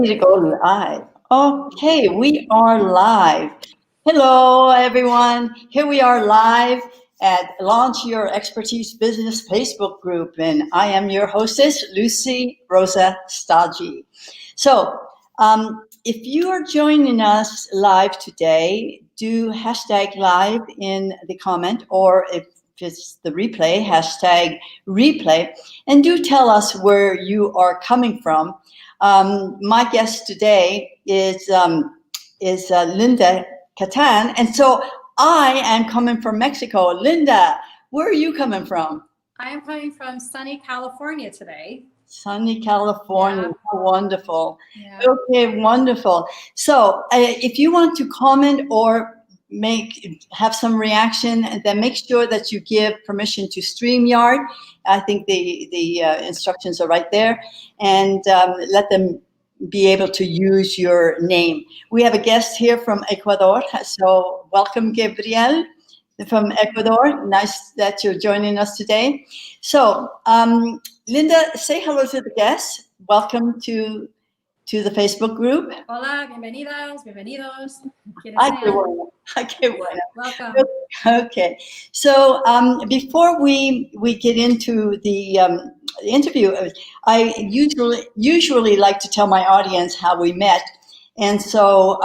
To go live. Okay, we are live. Hello, everyone. Here we are live at Launch Your Expertise Business Facebook group, and I am your hostess, Lucy Rosa-Stagi. So, if you are joining us live today, do hashtag live in the comment, or if it's the replay, hashtag replay, and do tell us where you are coming from. My guest today is Linda Kattan, and so I am coming from Mexico. Linda, where are you coming from? I am coming from sunny California today. Sunny California, Yeah. wonderful. Yeah. Okay, wonderful. So, if you want to comment or have some reaction, and then make sure that you give permission to StreamYard. I think the instructions are right there, and let them be able to use your name. We have a guest here from Ecuador, so welcome, Gabriel from Ecuador. Nice that you're joining us today. So, Linda, say hello to the guests. Welcome to the Facebook group. Hola, bienvenidas, bienvenidos. Ay, qué bueno. Ay, qué bueno. Welcome. Okay. So before we get into the interview, I usually like to tell my audience how we met, and so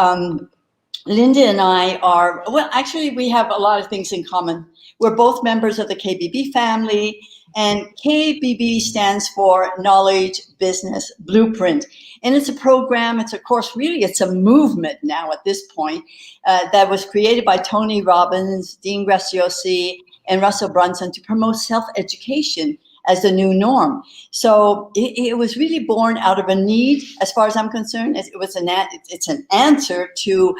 Linda and I are, well, actually, we have a lot of things in common. We're both members of the KBB family, and KBB stands for Knowledge Business Blueprint. And it's a program, it's a course, really, it's a movement now at this point that was created by Tony Robbins, Dean Graziosi, and Russell Brunson to promote self-education as the new norm. So it was really born out of a need, as far as I'm concerned. It's an answer to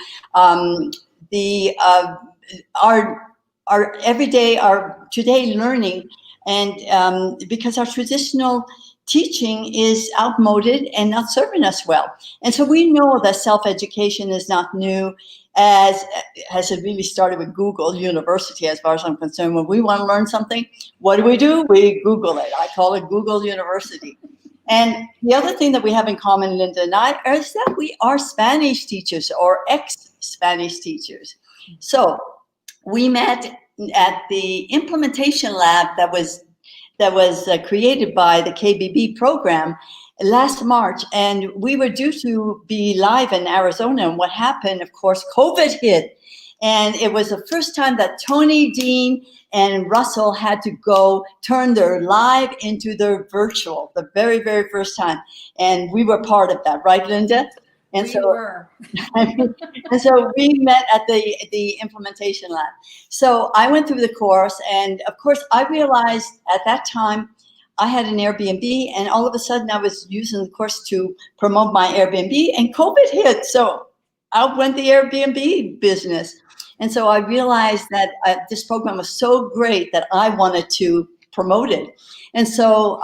our everyday, our today learning, and because our traditional teaching is outmoded and not serving us well. And so we know that self-education is not new, as it really started with Google University, as far as I'm concerned. When we want to learn something, what do? We Google it. I call it Google University. And the other thing that we have in common, Linda and I, is that we are Spanish teachers or ex-Spanish teachers. So we met at the implementation lab that was created by the KBB program last March, and we were due to be live in Arizona. And what happened, of course, COVID hit. And it was the first time that Tony, Dean, and Russell had to turn their live into their virtual, the very, very first time. And we were part of that, right, Linda? And we were. And so we met at the implementation lab. So I went through the course, and of course I realized at that time I had an Airbnb, and all of a sudden I was using the course to promote my Airbnb, and COVID hit. So out went the Airbnb business. And so I realized that this program was so great that I wanted to promote it. And so,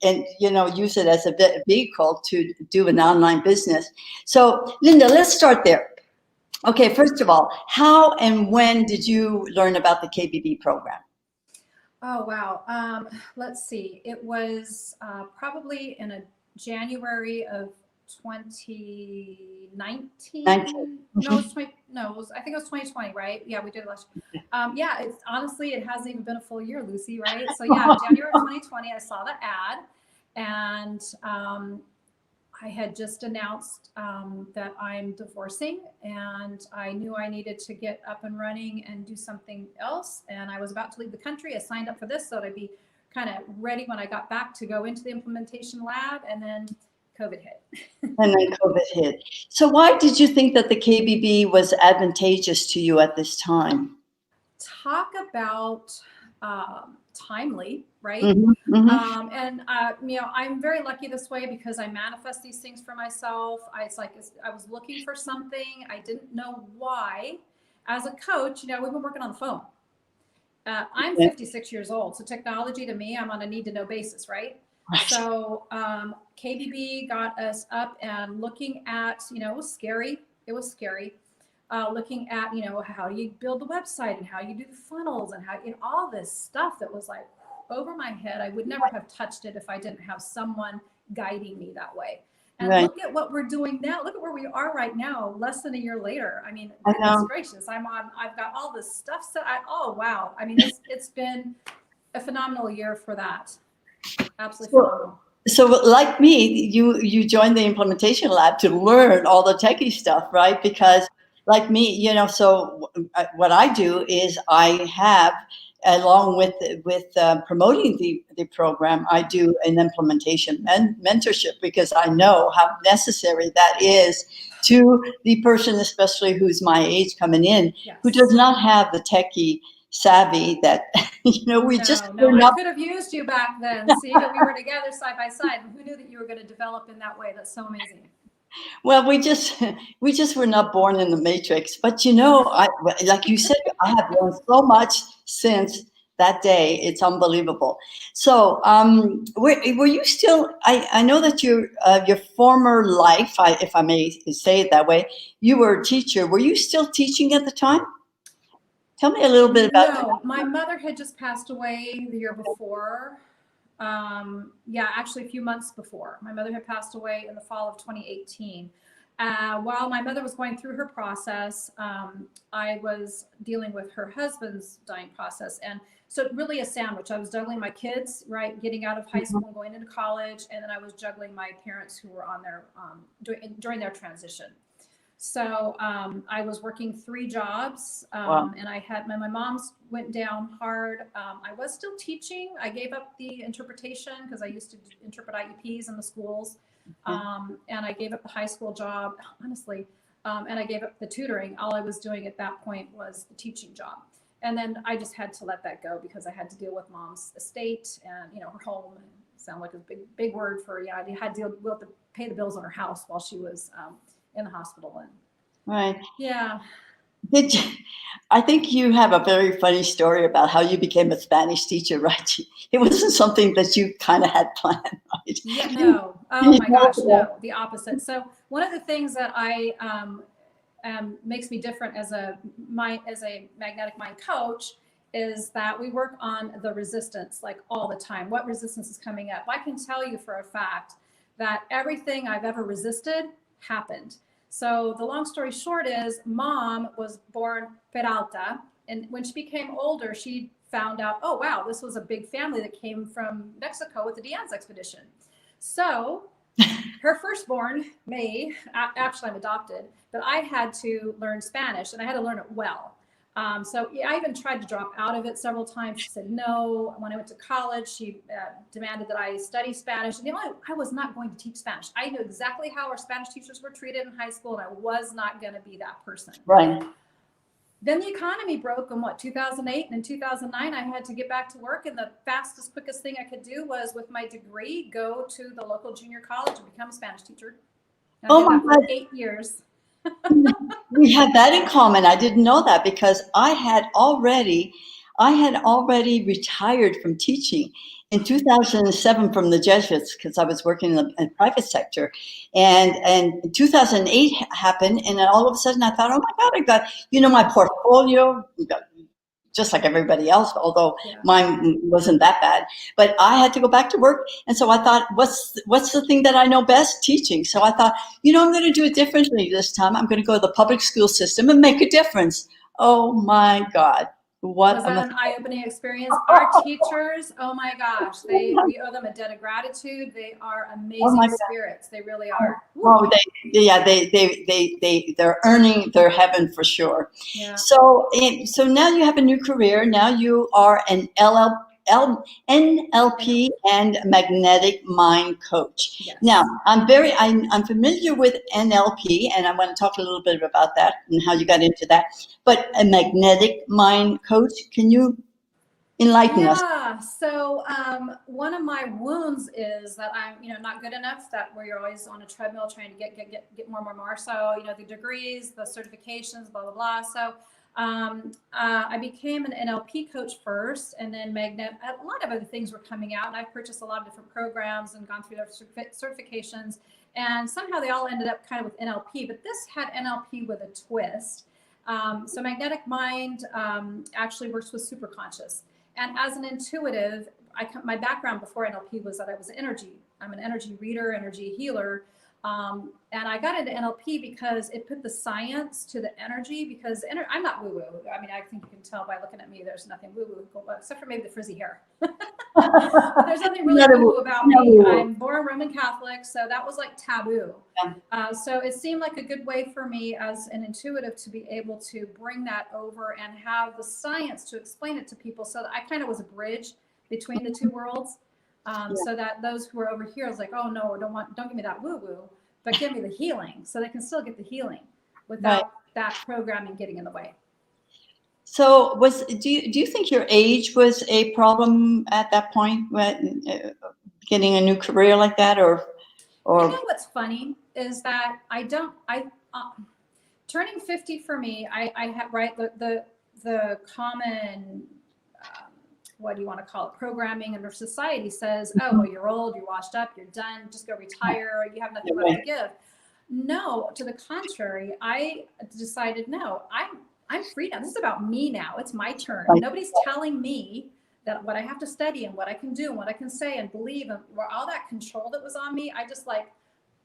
use it as a vehicle to do an online business. So, Linda, let's start there. Okay, first of all, how and when did you learn about the KBB program? Oh, wow. Let's see. It was probably in a January of 2019. I think it was 2020, right? Yeah, we did it last year. Yeah, it's honestly, it hasn't even been a full year, Lucy, right? So yeah, January of 2020, I saw the ad, and I had just announced that I'm divorcing, and I knew I needed to get up and running and do something else. And I was about to leave the country. I signed up for this so that I'd be kind of ready when I got back to go into the implementation lab, and then COVID hit. And then COVID hit. So why did you think that the KBB was advantageous to you at this time? Talk about timely, right? Mm-hmm, mm-hmm. And I'm very lucky this way because I manifest these things for myself. I was looking for something. I didn't know why. As a coach, we've been working on the phone. I'm 56 years old, so technology to me, I'm on a need-to-know basis, right? Right. So KBB got us up and looking at, it was scary. Looking at, how do you build the website and how you do the funnels and how, all this stuff that was like over my head. I would never have touched it if I didn't have someone guiding me that way. And Right. look at what we're doing now. Look at where we are right now, less than a year later. I mean, I goodness know. gracious, I've got all this stuff. So oh, wow. I mean, it's been a phenomenal year for that. Absolutely phenomenal. So like me, you joined the implementation lab to learn all the techie stuff, right? Because like me, so what I do is I have, along with promoting the program, I do an implementation mentorship, because I know how necessary that is to the person, especially who's my age coming in, Yes. who does not have the techie savvy that we're I not. could have used you back then. See that we were together side by side, and who knew that you were going to develop in that way? That's so amazing. Well, we just were not born in the matrix. But like you said, I have learned so much since that day. It's unbelievable. So, were you still? I know that your former life, if I may say it that way, you were a teacher. Were you still teaching at the time? Tell me a little bit about that. No, my mother had just passed away the year before. Actually a few months before. My mother had passed away in the fall of 2018. While my mother was going through her process, I was dealing with her husband's dying process. And so really a sandwich. I was juggling my kids, right, getting out of high school and going into college. And then I was juggling my parents who were on their, during their transition. So I was working 3 jobs, Wow. and I had my mom's went down hard. I was still teaching. I gave up the interpretation because I used to interpret IEPs in the schools, and I gave up the high school job, honestly, and I gave up the tutoring. All I was doing at that point was the teaching job. And then I just had to let that go because I had to deal with mom's estate and, her home. Sound like a big word for, I had to pay the bills on her house while she was in the hospital. And Right. yeah. I think you have a very funny story about how you became a Spanish teacher, right? It wasn't something that you kind of had planned, right? Yeah, no. Oh my gosh, no. The opposite. So one of the things that I makes me different as a magnetic mind coach is that we work on the resistance like all the time. What resistance is coming up? I can tell you for a fact that everything I've ever resisted happened. So the long story short is mom was born Peralta. And when she became older, she found out, oh, wow, this was a big family that came from Mexico with the Diaz expedition. So her firstborn, May, actually I'm adopted, but I had to learn Spanish and I had to learn it well. So I even tried to drop out of it several times. She said no. When I went to college, she demanded that I study Spanish. And I was not going to teach Spanish. I knew exactly how our Spanish teachers were treated in high school, and I was not going to be that person. Right. Then the economy broke in 2008, and in 2009, I had to get back to work. And the fastest, quickest thing I could do was, with my degree, go to the local junior college and become a Spanish teacher. And I did that for 8 years. We had that in common. I didn't know that because I had already retired from teaching in 2007 from the Jesuits because I was working in the private sector. And 2008 happened, and then all of a sudden I thought, oh my God, I got, my portfolio, just like everybody else, although mine wasn't that bad. But I had to go back to work. And so I thought, what's the thing that I know best? Teaching. So I thought, I'm going to do it differently this time. I'm going to go to the public school system and make a difference. Oh my God. Was that an eye-opening experience? Our teachers, oh my gosh, we owe them a debt of gratitude. They are amazing spirits. They really are. Oh, they're earning their heaven for sure. Yeah. So now you have a new career. Now you are an NLP and magnetic mind coach. Yes. Now I'm familiar with NLP, and I want to talk a little bit about that and how you got into that. But a magnetic mind coach, can you enlighten us? Yeah. So one of my wounds is that I'm, not good enough. That where you're always on a treadmill trying to get more. So the degrees, the certifications, blah blah blah. So I became an NLP coach first, and then a lot of other things were coming out, and I've purchased a lot of different programs and gone through their certifications, and somehow they all ended up kind of with NLP, but this had NLP with a twist. So magnetic mind actually works with superconscious. And as an intuitive, my background before NLP was that I was I'm an energy reader, energy healer. And I got into NLP because it put the science to the energy, because I'm not woo-woo. I mean, I think you can tell by looking at me, there's nothing woo-woo, except for maybe the frizzy hair. There's nothing really woo-woo about me. I'm born Roman Catholic, so that was like taboo. So it seemed like a good way for me as an intuitive to be able to bring that over and have the science to explain it to people. So that I kind of was a bridge between the two worlds. So that those who are over here was like, oh no, don't give me that woo-woo, but give me the healing, so they can still get the healing without that programming getting in the way. So do you think your age was a problem at that point when getting a new career like that, or? You know what's funny is that turning 50 for me, I had the common what do you want to call it, programming in our society says, oh, well, you're old, you're washed up, you're done, just go retire, you have nothing left to give. No, to the contrary, I decided, no, I'm free now. This is about me now. It's my turn. Nobody's telling me that what I have to study and what I can do and what I can say and believe, and all that control that was on me, I just like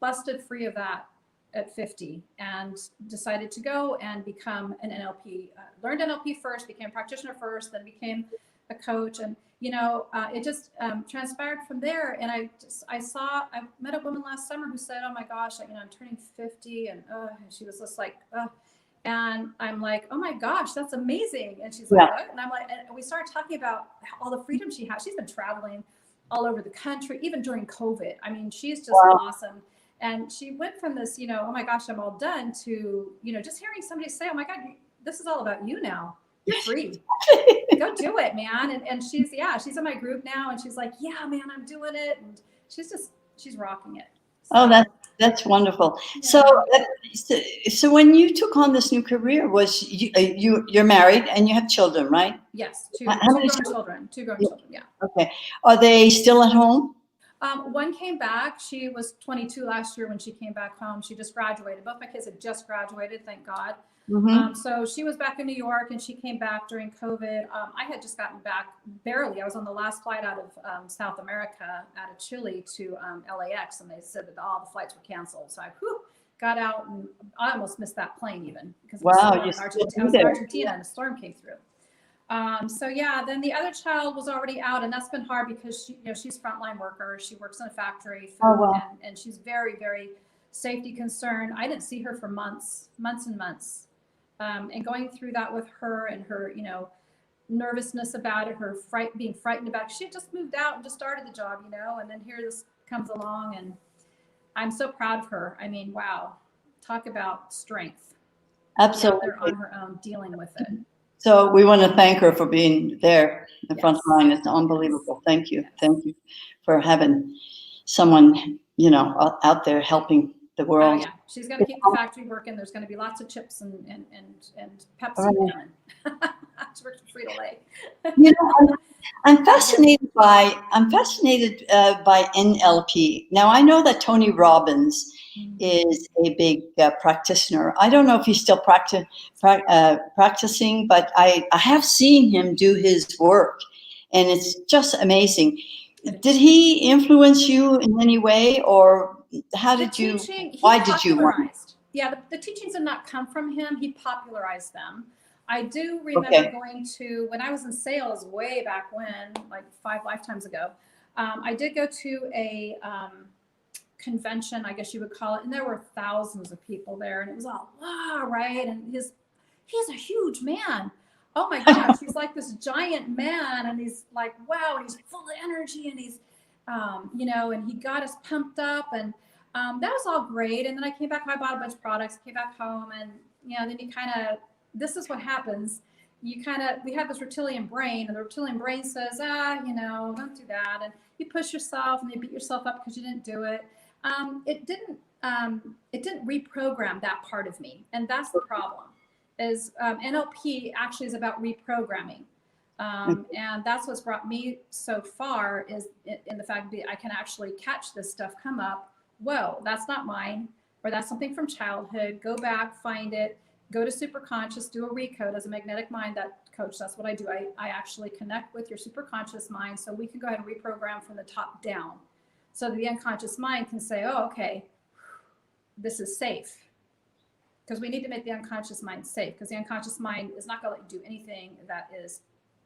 busted free of that at 50 and decided to go and become an NLP. Learned NLP first, became a practitioner first, then became a coach, and it just transpired from there. And I met a woman last summer who said, oh my gosh, I'm turning 50, and she was just like, and I'm like, oh my gosh, that's amazing. And she's like, what? And I'm like, and we started talking about all the freedom she has. She's been traveling all over the country, even during COVID. I mean, she's just awesome. And she went from this, oh my gosh, I'm all done, to, just hearing somebody say, oh my God, this is all about you now. You're free. Go do it, man. And she's in my group now, and she's like, yeah, man, I'm doing it. And she's rocking it. So, oh, that's wonderful. Yeah. So when you took on this new career, was you're married and you have children, right? Yes, two grown children. Yeah. Okay. Are they still at home? One came back. She was 22 last year when she came back home. She just graduated. Both my kids had just graduated, thank God. Mm-hmm. So she was back in New York, and she came back during COVID. I had just gotten back barely. I was on the last flight out of South America, out of Chile to LAX, and they said that all the flights were canceled. So I got out, and I almost missed that plane even, because I was in Argentina and a storm came through. Then the other child was already out, and that's been hard because she's frontline worker. She works in a factory, and she's very, very safety concerned. I didn't see her for months and months. And going through that with her and her, nervousness about it, her being frightened about it. She had just moved out and just started the job, and then here this comes along, and I'm so proud of her. I mean, wow, talk about strength. Absolutely. Out there on her own, dealing with it. So we want to thank her for being there in the front line. It's unbelievable. Thank you. Thank you for having someone, out there helping the world. Yeah, she's going to keep the factory working. There's going to be lots of chips and Pepsi coming. She works for Frito-Lay. I'm fascinated by NLP. Now I know that Tony Robbins is a big practitioner. I don't know if he's still practicing, but I have seen him do his work, and it's just amazing. Did he influence you in any way, or how did you? Why did you want? Yeah, the teachings did not come from him. He popularized them. I do remember going to, when I was in sales way back when, like 5 lifetimes ago, I did go to a convention, I guess you would call it, and there were thousands of people there, and it was all, wow, right? And he's a huge man. Oh my gosh, he's like this giant man, and he's like, wow, and he's full of energy, and he's, and he got us pumped up, and that was all great. And then I came back, I bought a bunch of products, came back home, and, then you kind of, this is what happens. We have this reptilian brain, and the reptilian brain says, don't do that. And you push yourself, and you beat yourself up because you didn't do it. It didn't reprogram that part of me. And that's the problem, is NLP actually is about reprogramming. And that's what's brought me so far, is in the fact that I can actually catch this stuff come up. Whoa, that's not mine, or that's something from childhood. Go back, find it, go to superconscious, do a recode as a magnetic mind coach. That's what I do. I actually connect with your superconscious mind, so we can go ahead and reprogram from the top down. So the unconscious mind can say, oh, okay, this is safe. Because we need to make the unconscious mind safe, because the unconscious mind is not going to let you do anything that is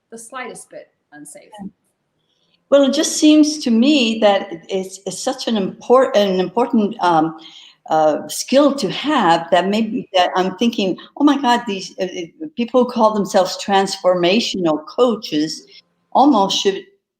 the slightest bit unsafe. Well, it just seems to me that it's such an important skill to have, that maybe that I'm thinking, oh my God, these people who call themselves transformational coaches almost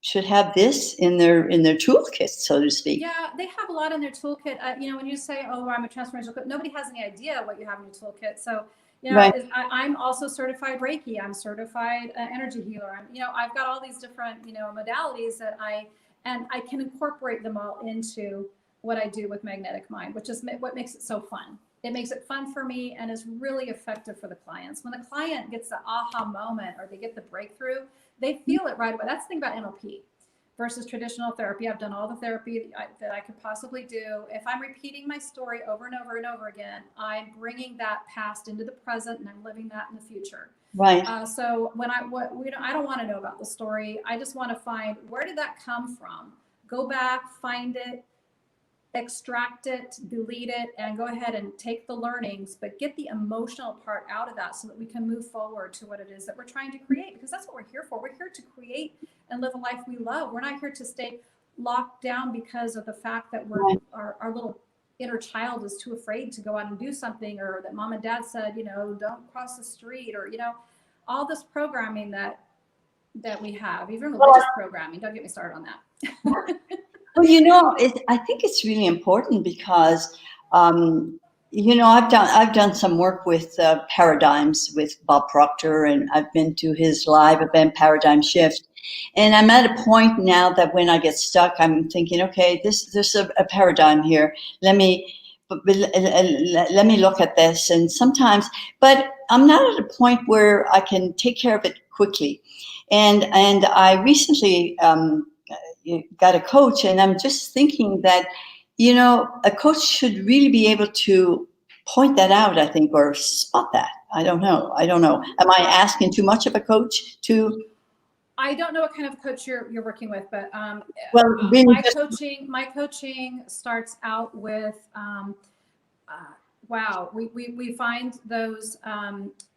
should have this in their toolkit, so to speak. Yeah, they have a lot in their toolkit. When you say, "Oh, I'm a transformational coach," nobody has any idea what you have in your toolkit. So, Right. I'm also certified Reiki. I'm certified energy healer. I've got all these different, modalities that I can incorporate them all into what I do with Magnetic Mind, which is what makes it so fun. It makes it fun for me and is really effective for the clients. When the client gets the aha moment or they get the breakthrough, they feel it right away. That's the thing about NLP versus traditional therapy. I've done all the therapy that I could possibly do. If I'm repeating my story over and over and over again, I'm bringing that past into the present, and I'm living that in the future. Right. So when I don't want to know about the story. I just want to find, where did that come from? Go back, find it, extract it, delete it, and go ahead and take the learnings, but get the emotional part out of that so that we can move forward to what it is that we're trying to create, because that's what we're here for. We're here to create and live a life we love. We're not here to stay locked down because of the fact that our little inner child is too afraid to go out and do something, or that mom and dad said, don't cross the street, or, all this programming that we have, even religious programming. Don't get me started on that. Well, I think it's really important because, I've done some work with paradigms with Bob Proctor, and I've been to his live event, Paradigm Shift. And I'm at a point now that when I get stuck, I'm thinking, okay, there's a paradigm here. Let me look at this. And sometimes, but I'm not at a point where I can take care of it quickly. And I recently got a coach, and I'm just thinking that, a coach should really be able to point that out, I think, or spot that. I don't know. Am I asking too much of a coach to? I don't know what kind of coach you're working with, but really my coaching starts out with, we find those,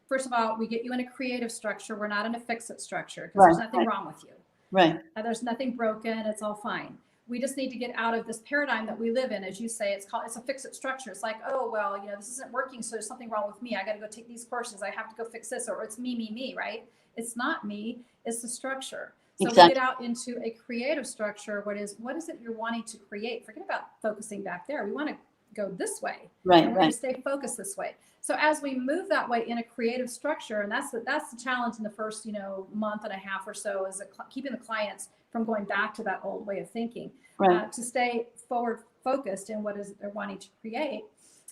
first of all, we get you in a creative structure. We're not in a fix-it structure, because there's nothing wrong with you. Right. There's nothing broken. It's all fine. We just need to get out of this paradigm that we live in. As you say, it's a fix-it structure. It's like, oh, well, this isn't working, so there's something wrong with me. I got to go take these courses. I have to go fix this, or it's me, right? It's not me. It's the structure. So we get out into a creative structure. What is it you're wanting to create? Forget about focusing back there. We want to go this way. Right. And we're going to stay focused this way. So as we move that way in a creative structure, and that's the challenge in the first, month and a half or so, is keeping the clients from going back to that old way of thinking, to stay forward focused in what is they're wanting to create,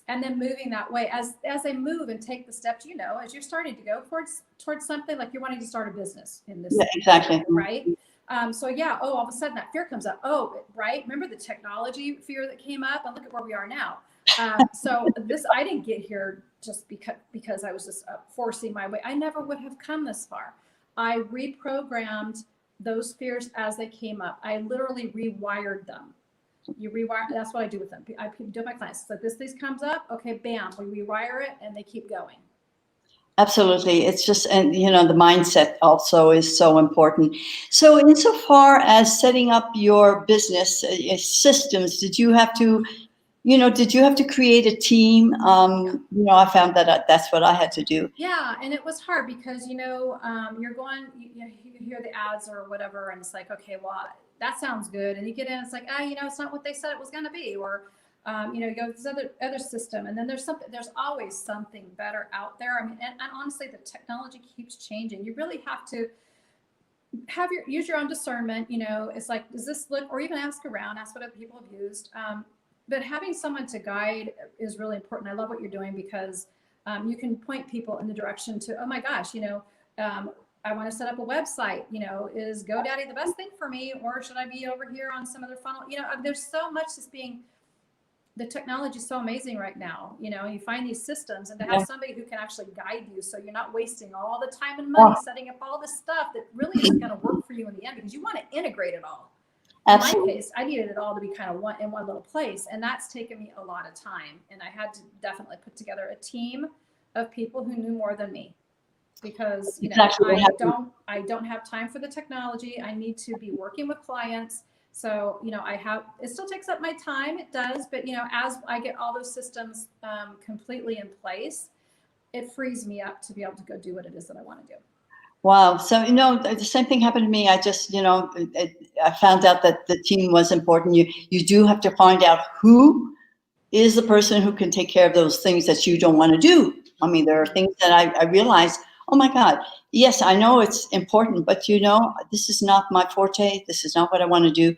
and then moving that way as they move and take the steps, as you're starting to go towards something, like you're wanting to start a business in this. Yeah, exactly. Right. All of a sudden that fear comes up. Oh, right. Remember the technology fear that came up, and look at where we are now. I didn't get here just because I was just forcing my way. I never would have come this far. I reprogrammed those fears as they came up. I literally rewired them. You rewire. That's what I do with them. I do with my clients. So this comes up. Okay, bam. We rewire it, and they keep going. Absolutely. It's just, and the mindset also is so important. So insofar as setting up your business systems, did you have to create a team? I found that that's what I had to do. Yeah. And it was hard because, you're going, you hear the ads or whatever, and it's like, okay, well, that sounds good. And you get in, it's like, it's not what they said it was going to be. Or, you go to this other system, and then there's always something better out there. I mean, and honestly, the technology keeps changing. You really have to use your own discernment. It's like, does this look, or even ask around, ask what other people have used. But having someone to guide is really important. I love what you're doing, because you can point people in the direction to, oh my gosh, I want to set up a website, is GoDaddy the best thing for me, or should I be over here on some other funnel? There's so much the technology is so amazing right now. You find these systems, and to have somebody who can actually guide you, so you're not wasting all the time and money setting up all this stuff that really isn't going to work for you in the end, because you want to integrate it all. Absolutely. In my case, I needed it all to be kind of in one little place. And that's taken me a lot of time. And I had to definitely put together a team of people who knew more than me. Because I don't have time for the technology. I need to be working with clients. So, it still takes up my time. It does. But, as I get all those systems completely in place, it frees me up to be able to go do what it is that I want to do. Wow. So, the same thing happened to me. I just, I found out that the team was important. You do have to find out who is the person who can take care of those things that you don't want to do. I mean, there are things that I realized, oh my God, yes, I know it's important, but this is not my forte. This is not what I want to do.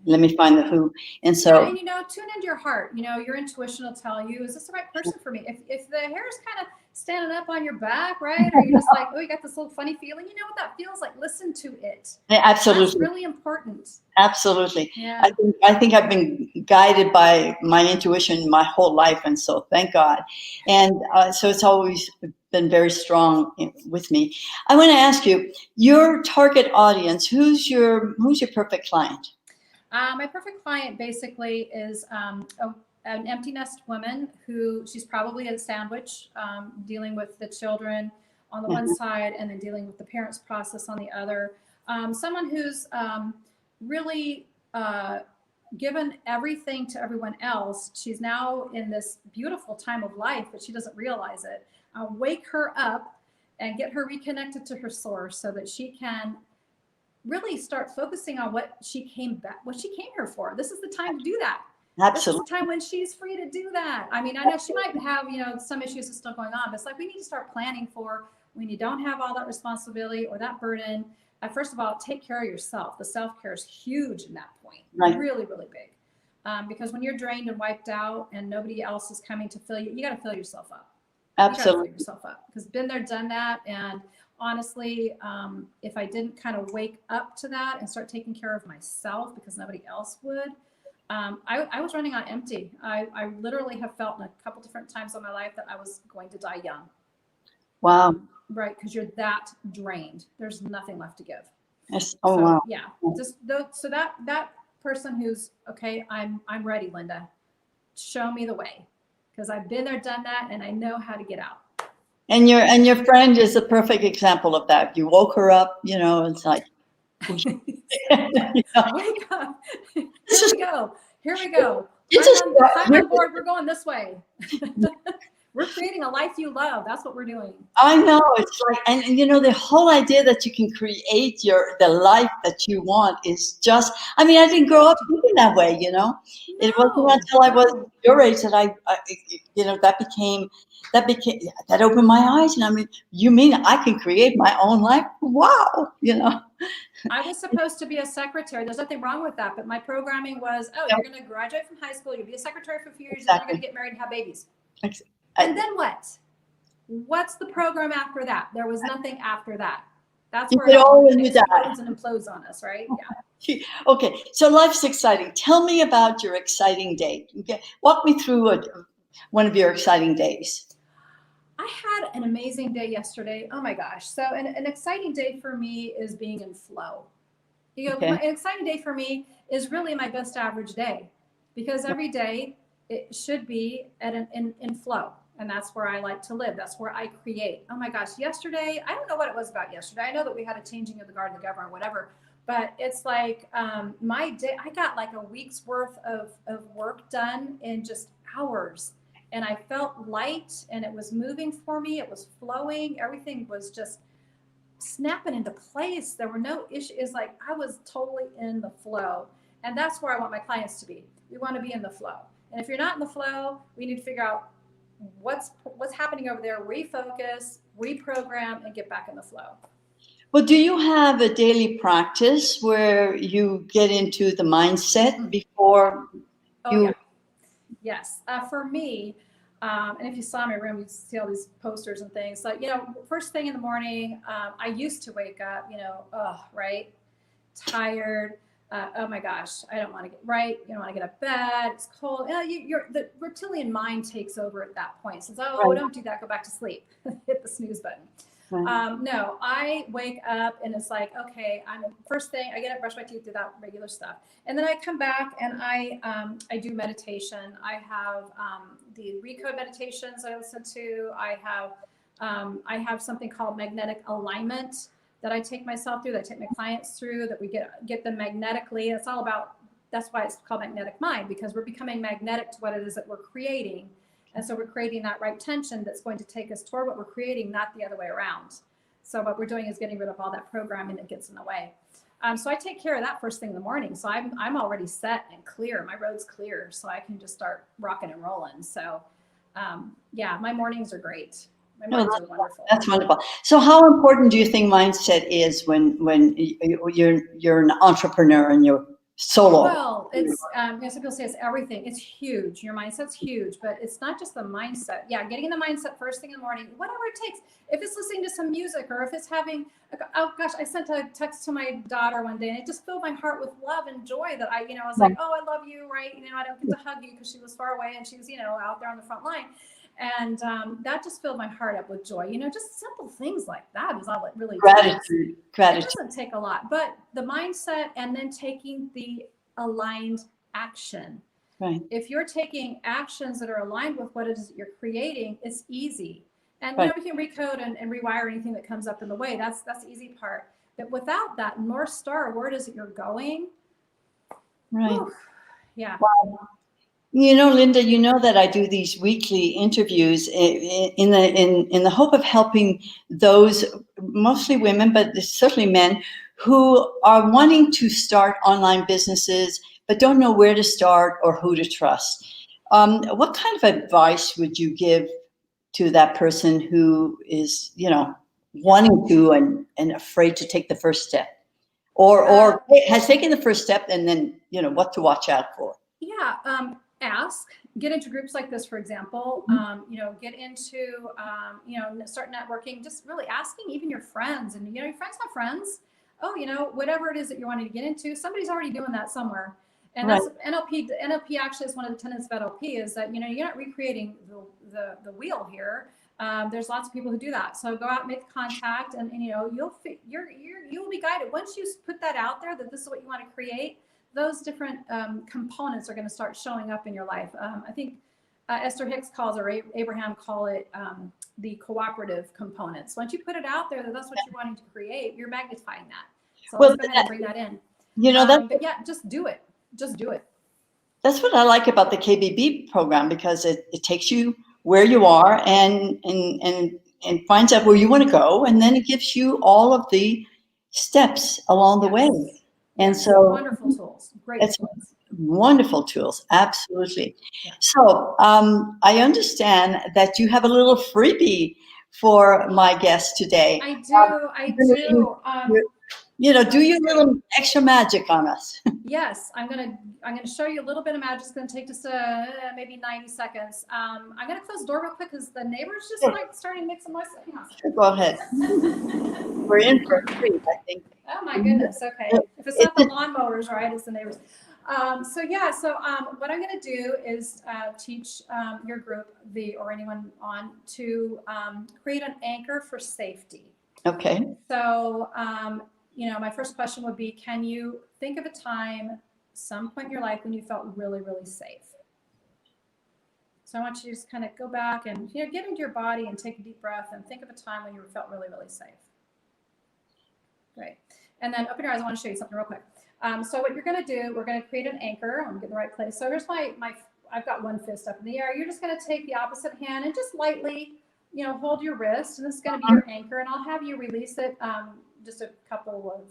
Let me find the who. And so, and tune into your heart. Your intuition will tell you, is this the right person for me? If the hair is kind of standing up on your back, right? Or you're just like, oh, you got this little funny feeling. You know what that feels like? Listen to it. Yeah, absolutely. That's really important. Absolutely. Yeah. I think I've been guided by my intuition my whole life. And so thank God. And so it's always been very strong with me. I want to ask you, your target audience, who's your perfect client? My perfect client basically is an empty nest woman who she's probably a sandwich, dealing with the children on the one side and then dealing with the parents' process on the other. Someone who's really given everything to everyone else. She's now in this beautiful time of life, but she doesn't realize it. Wake her up and get her reconnected to her source so that she can really start focusing on what she came here for. This is the time to do that. Absolutely. This is the time when she's free to do that. I mean, I know she might have, some issues that's still going on, but it's like we need to start planning for when you don't have all that responsibility or that burden. First of all, take care of yourself. The self-care is huge in that point. Right. Really, really big. Because when you're drained and wiped out and nobody else is coming to fill you, you got to fill yourself up. Absolutely. You got to fill yourself up. Because been there, done that. And honestly, if I didn't kind of wake up to that and start taking care of myself because nobody else would, I was running on empty. I literally have felt in a couple different times in my life that I was going to die young. Wow. Right, because you're that drained. There's nothing left to give. Yes. Oh, so, wow. Yeah. So that person who's okay, I'm ready, Linda. Show me the way, because I've been there, done that, and I know how to get out. And your friend is a perfect example of that. You woke her up. It's like, wake up. Here we go. I'm on board. We're going this way. We're creating a life you love. That's what we're doing. I know. It's like, and the whole idea that you can create the life that you want is just, I mean, I didn't grow up thinking that way, No, it wasn't until I was your age that that opened my eyes. And I mean, you mean I can create my own life? Wow. I was supposed to be a secretary. There's nothing wrong with that. But my programming was, you're going to graduate from high school. You'll be a secretary for a few years. Exactly. And then you're going to get married and have babies. And then what? What's the program after that? There was nothing after that. That's where it all explodes and implodes on us, right? Yeah. Okay, so life's exciting. Tell me about your exciting day. Okay. Walk me through one of your exciting days. I had an amazing day yesterday. Oh my gosh. So an exciting day for me is being in flow. An exciting day for me is really my best average day, because every day it should be in flow. And that's where I like to live. That's where I create. Oh my gosh, yesterday, I don't know what it was about yesterday. I know that we had a changing of the guard of the governor or whatever, but it's like my day, I got like a week's worth of work done in just hours. And I felt light and it was moving for me. It was flowing. Everything was just snapping into place. There were no issues. Like I was totally in the flow. And that's where I want my clients to be. We want to be in the flow. And if you're not in the flow, we need to figure out what's happening over there, refocus, reprogram, and get back in the flow. Well, do you have a daily practice where you get into the mindset before you? Yeah. Yes. For me, and if you saw my room, you'd see all these posters and things. So, first thing in the morning, I used to wake up, right, tired. Oh my gosh, I don't want to get right. You don't want to get out of bed. It's cold. The reptilian mind takes over at that point. Says, don't do that. Go back to sleep. Hit the snooze button. Right. No, I wake up and it's like, okay, first thing I get up, brush my teeth, do that regular stuff. And then I come back and I do meditation. I have the recode meditations I listen to. I have something called magnetic alignment that I take myself through, that I take my clients through, that we get them magnetically. That's why it's called magnetic mind, because we're becoming magnetic to what it is that we're creating. And so we're creating that right tension that's going to take us toward what we're creating, not the other way around. So what we're doing is getting rid of all that programming that gets in the way. So I take care of that first thing in the morning. So I'm already set and clear. My road's clear, so I can just start rocking and rolling. So yeah, my mornings are great. My mornings are wonderful. That's wonderful. So how important do you think mindset is when you're an entrepreneur and you're solo? Well, it's some people say it's everything. It's huge. Your mindset's huge, but it's not just the mindset. Yeah, getting in the mindset first thing in the morning, whatever it takes. If it's listening to some music, or if it's having, oh gosh, I sent a text to my daughter one day, and it just filled my heart with love and joy that I was like, oh, I love you, right? I don't get to hug you because she was far away and she was, out there on the front line. And that just filled my heart up with joy. Just simple things like that is all it really Gratitude. It doesn't take a lot, but the mindset and then taking the aligned action. Right. If you're taking actions that are aligned with what it is that you're creating, it's easy. And we can recode and rewire anything that comes up in the way. That's the easy part. But without that North Star, where it is that you're going, right? Whew, yeah. Wow. Linda, that I do these weekly interviews in the hope of helping those, mostly women, but certainly men, who are wanting to start online businesses but don't know where to start or who to trust. What kind of advice would you give to that person who is, wanting to and afraid to take the first step, or has taken the first step and then what to watch out for? Yeah. Get into groups like this, for example, get into, start networking, just really asking even your friends, and, your friends have friends. Oh, whatever it is that you're wanting to get into, somebody's already doing that somewhere. And that's NLP. NLP actually is one of the tenets of NLP, is that, you're not recreating the wheel here. There's lots of people who do that. So go out, make contact, and you'll be guided. Once you put that out there, that this is what you want to create, those different components are going to start showing up in your life. I think Esther Hicks or Abraham call it the cooperative components. Once you put it out there that that's what you're wanting to create, you're magnifying that. So let's go ahead and bring that in. But yeah, just do it. Just do it. That's what I like about the KBB program, because it takes you where you are and finds out where you want to go, and then it gives you all of the steps along the way. And so wonderful tools, great tools. Wonderful tools, absolutely. Yeah. So I understand that you have a little freebie for my guest today. I do. Do your little extra magic on us. Yes, I'm gonna show you a little bit of magic. It's gonna take just maybe 90 seconds. I'm gonna close the door real quick because the neighbors just like starting to make some noise. Sure, go ahead. We're in for a treat, I think. Oh my goodness. Okay. If it's not the lawnmowers, right? It's the neighbors. So what I'm going to do is teach your group or anyone on to create an anchor for safety. Okay. So, my first question would be, can you think of a time, some point in your life, when you felt really, really safe? So I want you to just kind of go back and get into your body and take a deep breath and think of a time when you felt really, really safe. Great. And then open your eyes. I want to show you something real quick. So what you're going to do, we're going to create an anchor. I'm going to get in the right place. So here's I've got one fist up in the air. You're just going to take the opposite hand and just lightly, hold your wrist. And this is going to be your anchor. And I'll have you release it just a couple of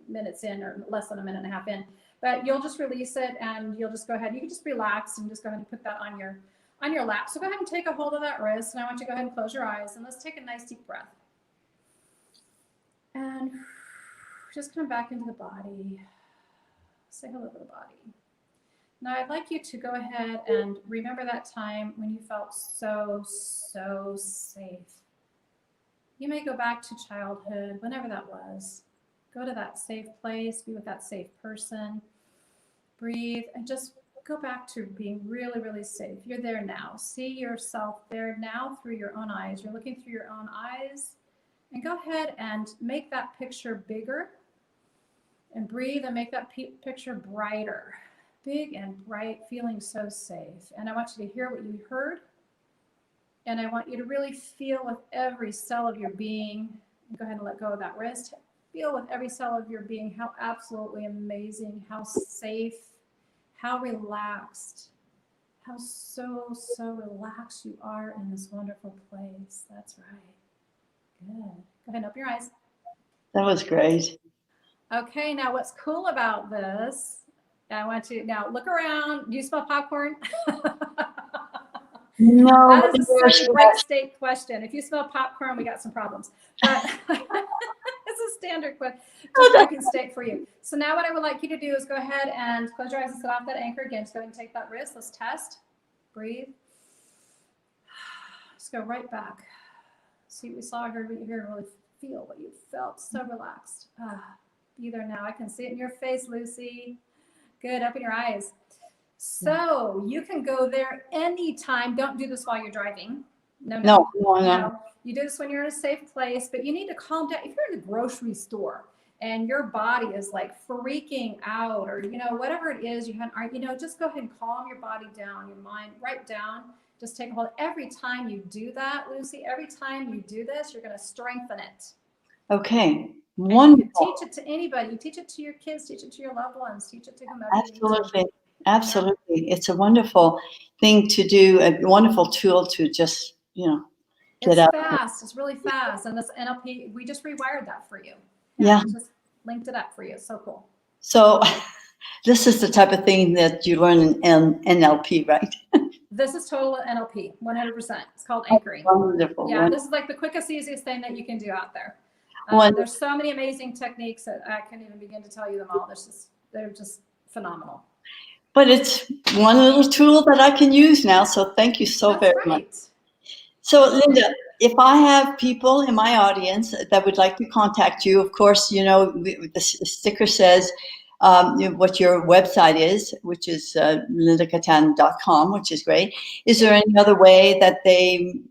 minutes in, or less than a minute and a half in. But you'll just release it, and you'll just go ahead. You can just relax and just go ahead and put that on your lap. So go ahead and take a hold of that wrist. And I want you to go ahead and close your eyes. And let's take a nice deep breath. And just come back into the body. Say hello to the body. Now I'd like you to go ahead and remember that time when you felt so, so safe. You may go back to childhood, whenever that was. Go to that safe place, be with that safe person. Breathe and just go back to being really, really safe. You're there now. See yourself there now through your own eyes. You're looking through your own eyes. And go ahead and make that picture bigger. And breathe and make that picture brighter. Big and bright, feeling so safe. And I want you to hear what you heard. And I want you to really feel with every cell of your being. Go ahead and let go of that wrist. Feel with every cell of your being how absolutely amazing, how safe, how relaxed, how so relaxed you are in this wonderful place. That's right. Good. Go ahead and open your eyes. That was great. Okay, now what's cool about this, I want you, now look around. Do you smell popcorn? No. That is a silly break state question. If you smell popcorn, we got some problems. But it's a standard question, breaking state for you. So now what I would like you to do is go ahead and close your eyes and set off that anchor again. Just go ahead and take that wrist. Let's test. Breathe. Just go right back. See what we saw, heard what you heard, and really feel what you felt. So relaxed. Be there now. I can see it in your face, Lucy. Good. Open your eyes. So you can go there anytime. Don't do this while you're driving. No. You do this when you're in a safe place, but you need to calm down. If you're in the grocery store and your body is like freaking out, or whatever it is just go ahead and calm your body down, your mind right down. Just take a hold. Every time you do that, Lucy, every time you do this, you're going to strengthen it. Okay. Wonderful. You can teach it to anybody. You teach it to your kids, teach it to your loved ones, teach it to whomever. Absolutely. It's a wonderful thing to do, a wonderful tool to just, get out. It's fast. It's really fast. And this NLP, we just rewired that for you. Yeah. Just linked it up for you. It's so cool. So this is the type of thing that you learn in NLP, right? This is total NLP, 100%. It's called anchoring. Wonderful. Yeah, this is like the quickest, easiest thing that you can do out there. There's so many amazing techniques that I can't even begin to tell you them all. They're just phenomenal. But it's one little tool that I can use now. So thank you so very much. So Linda, if I have people in my audience that would like to contact you, of course, the sticker says what your website is, which is lindakattan.com, which is great. Is there any other way that they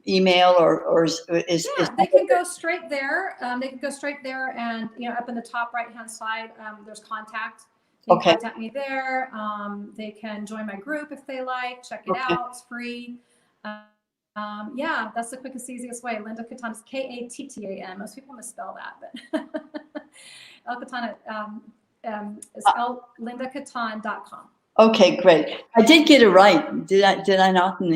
email or is they can go straight there. They can go straight there, and up in the top right hand side there's contact. You can contact me there. They can join my group if they like. Check it out. It's free. That's the quickest, easiest way. Linda Kattan is Kattan. Most people misspell that, but Kattan is lindakattan.com. Okay, great. I did get it right. Did I not in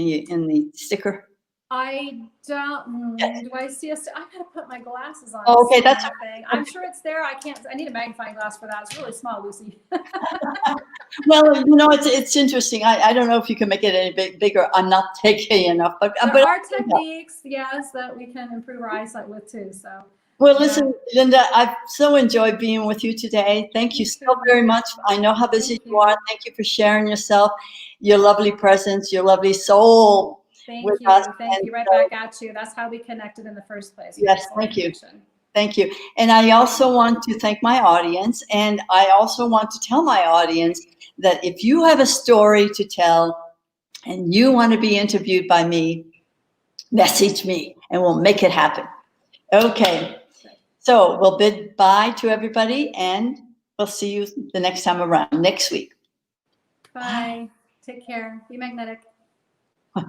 the sticker? I don't. Do I see I gotta put my glasses on. Oh, okay, that's thing. I'm sure it's there. I need a magnifying glass for that. It's really small, Lucy. Well, it's interesting. I don't know if you can make it any bigger. I'm not taking enough, but there are techniques, yes, that we can improve our eyesight with too. So. Well, listen, Linda, I've so enjoyed being with you today. Thank you so very much. I know how busy you are. Thank you for sharing yourself, your lovely presence, your lovely soul. Thank you. Thank you. Right back at you. That's how we connected in the first place. Yes, thank you. Thank you. And I also want to thank my audience. And I also want to tell my audience that if you have a story to tell and you want to be interviewed by me, message me and we'll make it happen. Okay. So we'll bid bye to everybody and we'll see you the next time around next week. Bye. Take care. Be magnetic.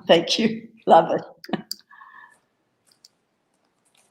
Thank you. Love it.